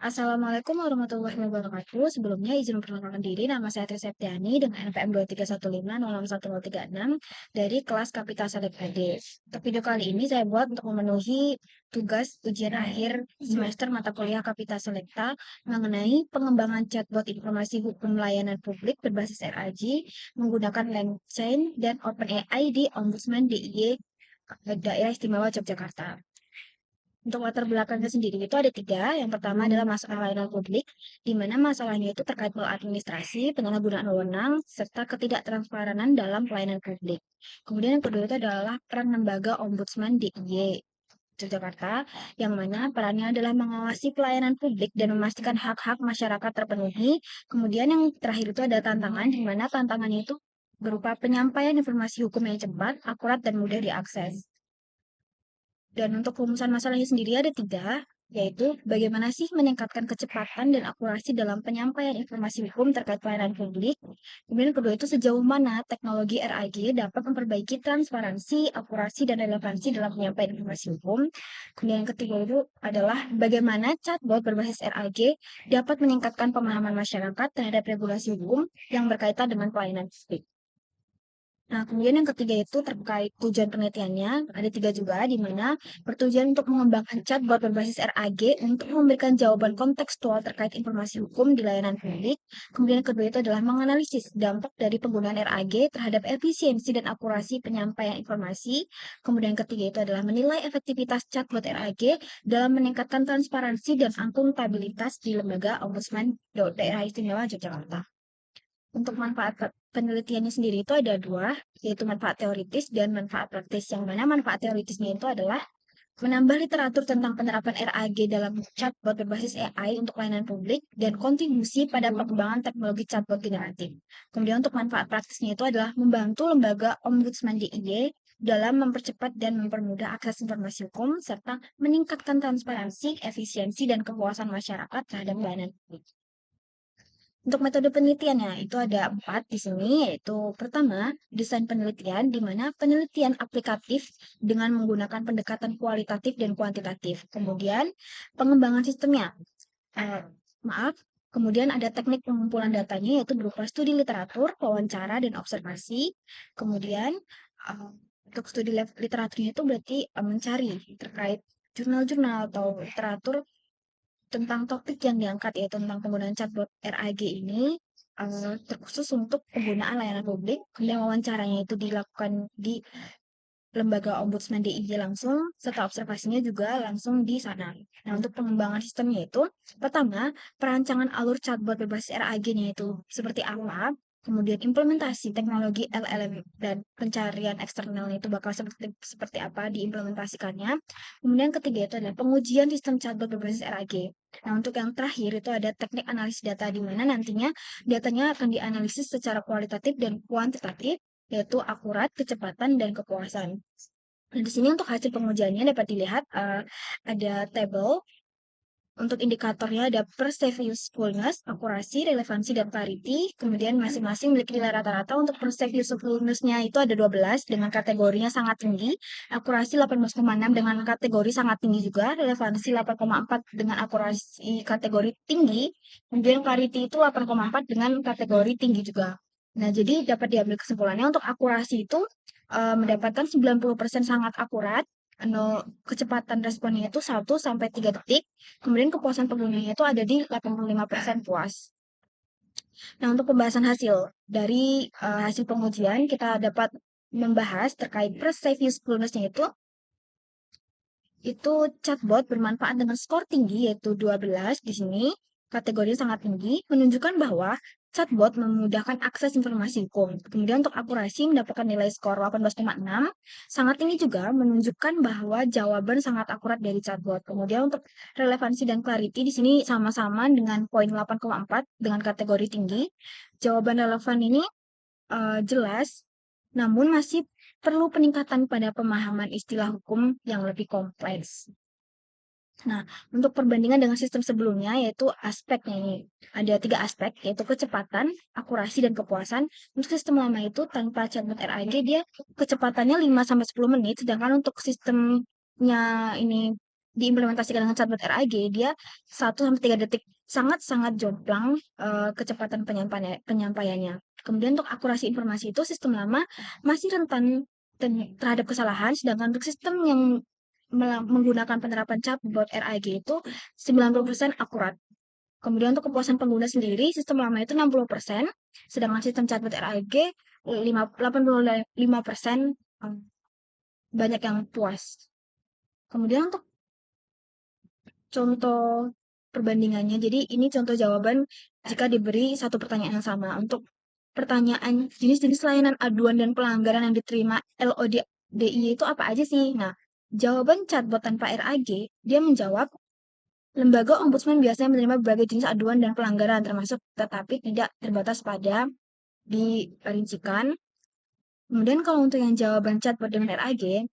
Assalamualaikum warahmatullahi wabarakatuh. Sebelumnya izin memperkenalkan diri, nama saya Tri Septiani dengan NPM 231506136 dari kelas Kapital Select AD. Untuk video kali ini saya buat untuk memenuhi tugas ujian akhir semester mata kuliah Kapital Selecta mengenai pengembangan chatbot informasi hukum layanan publik berbasis RAG menggunakan LangChain dan OpenAI di Ombudsman DIY Daerah Istimewa Yogyakarta. Untuk latar belakangnya sendiri itu ada tiga. Yang pertama adalah masalah layanan publik, di mana masalahnya itu terkait maladministrasi, penyalahgunaan wewenang, serta ketidaktransparan dalam pelayanan publik. Kemudian yang kedua itu adalah peran lembaga Ombudsman DIY Yogyakarta, yang mana perannya adalah mengawasi pelayanan publik dan memastikan hak-hak masyarakat terpenuhi. Kemudian yang terakhir itu ada tantangan, di mana tantangannya itu berupa penyampaian informasi hukum yang cepat, akurat, dan mudah diakses. Dan untuk rumusan masalahnya sendiri ada tiga, yaitu bagaimana sih meningkatkan kecepatan dan akurasi dalam penyampaian informasi hukum terkait pelayanan publik. Kemudian kedua itu sejauh mana teknologi RAG dapat memperbaiki transparansi, akurasi, dan relevansi dalam penyampaian informasi hukum. Kemudian yang ketiga itu adalah bagaimana chatbot berbasis RAG dapat meningkatkan pemahaman masyarakat terhadap regulasi hukum yang berkaitan dengan pelayanan publik. Nah, kemudian yang ketiga itu terkait tujuan penelitiannya, ada tiga juga, di mana bertujuan untuk mengembangkan chatbot berbasis RAG untuk memberikan jawaban kontekstual terkait informasi hukum di layanan publik. Kemudian yang kedua itu adalah menganalisis dampak dari penggunaan RAG terhadap efisiensi dan akurasi penyampaian informasi. Kemudian yang ketiga itu adalah menilai efektivitas chatbot RAG dalam meningkatkan transparansi dan akuntabilitas di lembaga Ombudsman Daerah Istimewa Yogyakarta. Untuk manfaat penelitiannya sendiri itu ada dua, yaitu manfaat teoritis dan manfaat praktis. Yang mana manfaat teoritisnya itu adalah menambah literatur tentang penerapan RAG dalam chatbot berbasis AI untuk layanan publik dan kontribusi pada pengembangan teknologi chatbot generatif. Kemudian untuk manfaat praktisnya itu adalah membantu lembaga Ombudsman DIY dalam mempercepat dan mempermudah akses informasi hukum serta meningkatkan transparansi, efisiensi, dan kepuasan masyarakat terhadap pelayanan publik. Untuk metode penelitiannya itu ada 4 di sini, yaitu pertama, desain penelitian, di mana penelitian aplikatif dengan menggunakan pendekatan kualitatif dan kuantitatif. Kemudian, pengembangan sistemnya. Eh, maaf, kemudian ada teknik pengumpulan datanya, yaitu berupa studi literatur, wawancara, dan observasi. Kemudian, eh, untuk studi literaturnya itu berarti mencari terkait jurnal-jurnal atau literatur tentang topik yang diangkat, yaitu tentang penggunaan chatbot RAG ini terkhusus untuk penggunaan layanan publik. Kemudian wawancaranya itu dilakukan di lembaga Ombudsman DIY langsung, serta observasinya juga langsung di sana. Nah, untuk pengembangan sistemnya itu, pertama, perancangan alur chatbot berbasis RAG-nya itu seperti apa, kemudian implementasi teknologi LLM dan pencarian eksternalnya itu bakal seperti apa diimplementasikannya. Kemudian ketiga itu adalah pengujian sistem chatbot berbasis RAG. Nah, untuk yang terakhir itu ada teknik analisis data di mana nantinya datanya akan dianalisis secara kualitatif dan kuantitatif, yaitu akurat, kecepatan, dan kepuasan. Nah, di sini untuk hasil pengujiannya dapat dilihat ada tabel. Untuk indikatornya ada perceived usefulness, akurasi, relevansi, dan clarity. Kemudian masing-masing memiliki nilai rata-rata. Untuk perceived usefulness-nya itu ada 12 dengan kategorinya sangat tinggi, akurasi 18,6 dengan kategori sangat tinggi juga, relevansi 8,4 dengan akurasi kategori tinggi, kemudian clarity itu 8,4 dengan kategori tinggi juga. Nah, jadi dapat diambil kesimpulannya untuk akurasi itu mendapatkan 90% sangat akurat, kecepatan responnya itu 1 sampai 3 detik, kemudian kepuasan penggunanya itu ada di 85% puas. Nah, untuk pembahasan hasil dari hasil pengujian kita dapat membahas terkait perceived usefulness-nya itu chatbot bermanfaat dengan skor tinggi yaitu 12 di sini, kategorinya sangat tinggi, menunjukkan bahwa chatbot memudahkan akses informasi hukum. Kemudian untuk akurasi mendapatkan nilai skor 18,6, sangat tinggi juga menunjukkan bahwa jawaban sangat akurat dari chatbot. Kemudian untuk relevansi dan clarity di sini sama-sama dengan poin 8,4 dengan kategori tinggi. Jawaban relevan ini jelas, namun masih perlu peningkatan pada pemahaman istilah hukum yang lebih kompleks. Nah, untuk perbandingan dengan sistem sebelumnya, yaitu aspeknya ini. Ada 3 aspek, yaitu kecepatan, akurasi, dan kepuasan. Untuk sistem lama itu, tanpa chatbot RAG, dia kecepatannya 5-10 menit, sedangkan untuk sistemnya ini diimplementasikan dengan chatbot RAG, dia 1 sampai 3 detik, sangat-sangat jomplang kecepatan penyampaiannya. Kemudian untuk akurasi informasi itu sistem lama masih rentan terhadap kesalahan, sedangkan untuk sistem yang menggunakan penerapan chatbot RAG itu 90% akurat. Kemudian untuk kepuasan pengguna sendiri, sistem lama itu 60%, sedangkan sistem chatbot RAG 85% banyak yang puas. Kemudian untuk contoh perbandingannya, jadi ini contoh jawaban jika diberi satu pertanyaan yang sama. Untuk pertanyaan jenis-jenis layanan aduan dan pelanggaran yang diterima LODI itu apa aja sih? Nah, jawaban chatbot tanpa RAG, dia menjawab, lembaga ombudsman biasanya menerima berbagai jenis aduan dan pelanggaran, termasuk tetapi tidak terbatas pada dirincikan. Kemudian kalau untuk yang jawaban chatbot dengan RAG,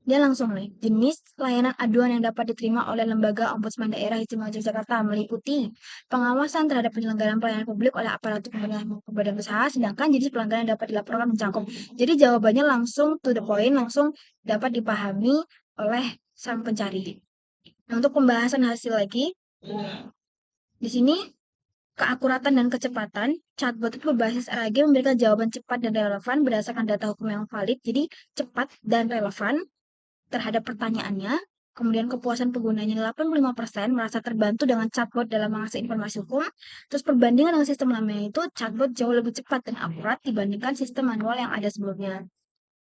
dia langsung nih, jenis layanan aduan yang dapat diterima oleh Lembaga Ombudsman Daerah Istimewa Yogyakarta meliputi pengawasan terhadap penyelenggaraan pelayanan publik oleh aparatur pemerintah maupun badan usaha, sedangkan jenis pelanggaran yang dapat dilaporkan mencakup. Jadi jawabannya langsung to the point, langsung dapat dipahami oleh sang pencari. Nah, untuk pembahasan hasil lagi, di sini keakuratan dan kecepatan, chatbot itu berbasis RAG memberikan jawaban cepat dan relevan berdasarkan data hukum yang valid, jadi cepat dan relevan terhadap pertanyaannya. Kemudian kepuasan penggunanya 85% merasa terbantu dengan chatbot dalam mengakses informasi hukum. Terus perbandingan dengan sistem lamanya itu chatbot jauh lebih cepat dan akurat dibandingkan sistem manual yang ada sebelumnya.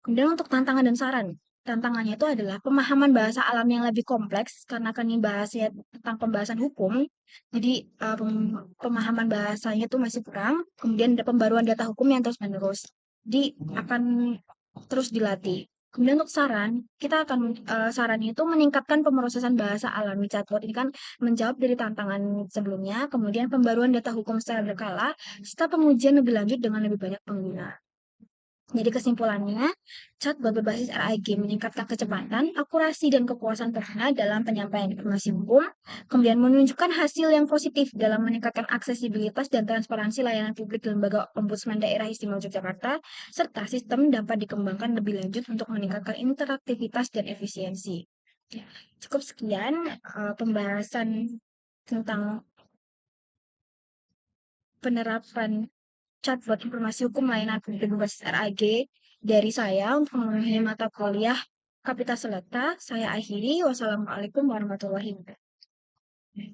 Kemudian untuk tantangan dan saran. Tantangannya itu adalah pemahaman bahasa alam yang lebih kompleks karena kan ini bahasnya tentang pembahasan hukum. Jadi pemahaman bahasanya itu masih kurang. Kemudian ada pembaruan data hukum yang terus-menerus. Jadi akan terus dilatih. Kemudian untuk saran, kita akan sarannya itu meningkatkan pemrosesan bahasa alami chatbot ini kan menjawab dari tantangan sebelumnya, kemudian pembaruan data hukum secara berkala, serta pengujian lebih lanjut dengan lebih banyak pengguna. Jadi kesimpulannya, chatbot berbasis RAG meningkatkan kecepatan, akurasi, dan kepuasan pengguna dalam penyampaian informasi hukum, kemudian menunjukkan hasil yang positif dalam meningkatkan aksesibilitas dan transparansi layanan publik di Lembaga Ombudsman Daerah Istimewa Yogyakarta, serta sistem dapat dikembangkan lebih lanjut untuk meningkatkan interaktivitas dan efisiensi. Cukup sekian pembahasan tentang penerapan chatbot informasi hukum layanan publik berbasis RAG dari saya untuk memenuhi mata kuliah Kapita Selata. Saya akhiri. Wassalamualaikum warahmatullahi wabarakatuh.